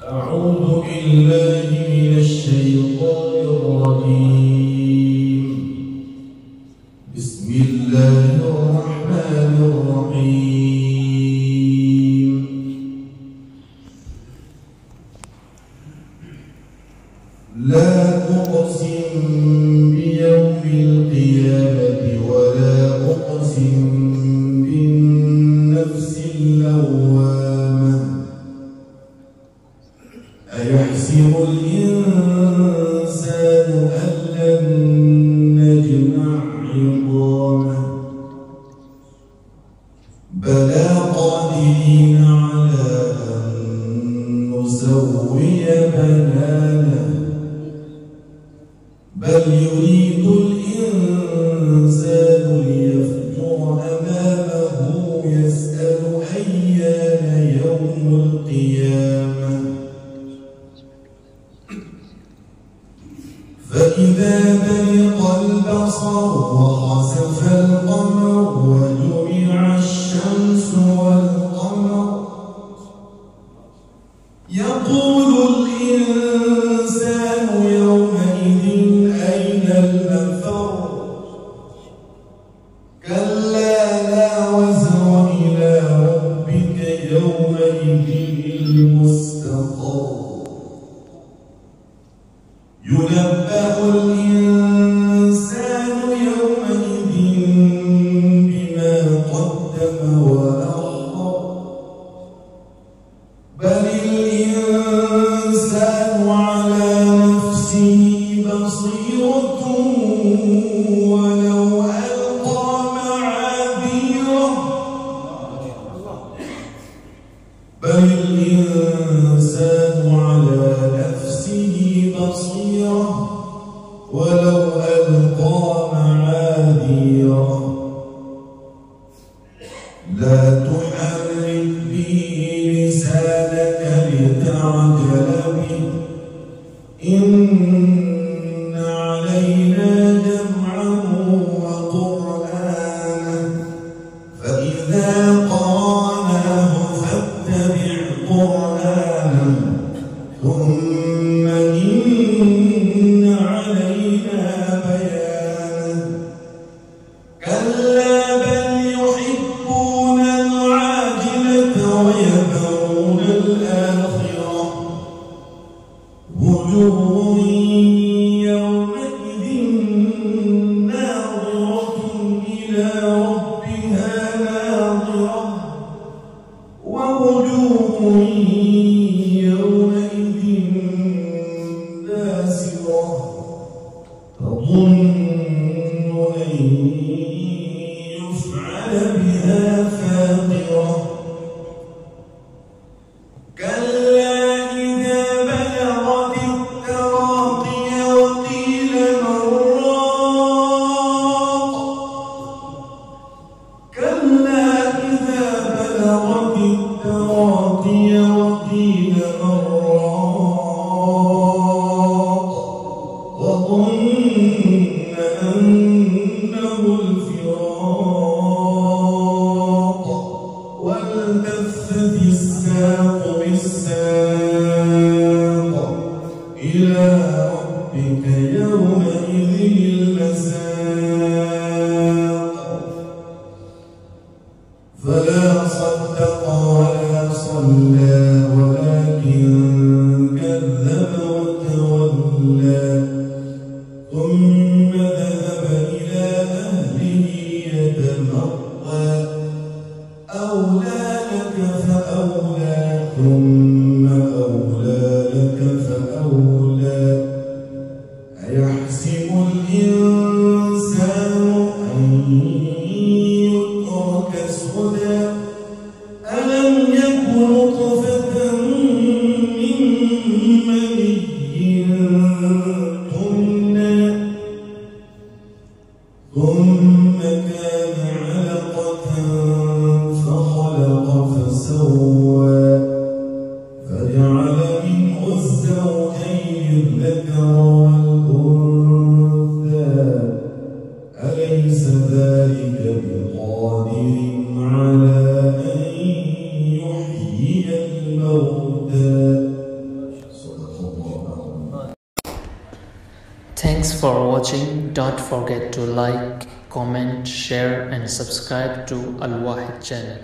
أعوذ بالله من الشيطان الرجيم. بسم الله الرحمن الرحيم. لا أقسم بيوم القيامة ولا أقسم بالنفس اللوامة. أيحسب الإنسان أن لن نجمع عظامه بلى قادرين على أن نسوي بنانه بل يريد الإنسان ليفجر أمامه يسأل أيان يوم القيامة فإذا برق البصر وخسف القمر وجمع الشمس والقمر يقول الإنسان يومئذ أين المفر كلا لا وزر إلى ربك يومئذ المستقر ينبأ الإنسان يومئذ بما قدم وأخر بل الإنسان على نفسه بصيرة ولو ألقى معاذيره بل الإنسان على نفسه بصيرة ولو ألقى معاذيره لا تحرك به لسانك لتعجل به إن علينا جمعه وقرآنه فإذا قرأناه فاتبع قرآنه ثم إن علينا بيانه كلا بل يحبون العاجلة ويذرون الآخرة وجوه يومئذ ناظرة إلى ربها ناظرة ووجوه يومئذ باسرة تظن أن يفعل بها فاقرة كلا إذا بلغت التراقي وقيل من راق كلا إذا بلغت التراقي وقيل من راق وظن أنه الفراق والتفت الساق بالساق إلى ربك يومئذ المساق فلا صدق ولا صلى ولكن كذب وتولى ثم ذهب إلى أهله يتمطى أولى لك فأولى ثم أولى لك فأولى أيحسب الإنسان أن يترك سدى ألم يك نطفة من مني تمنى ثم كان علقة فخلق فسوى فجعل منه الزوجين الذكر والأنثى أليس ذلك بقادر على أن يحيي الموتى Thanks for watching. Don't forget to like, comment, share and subscribe to Al Wahid channel.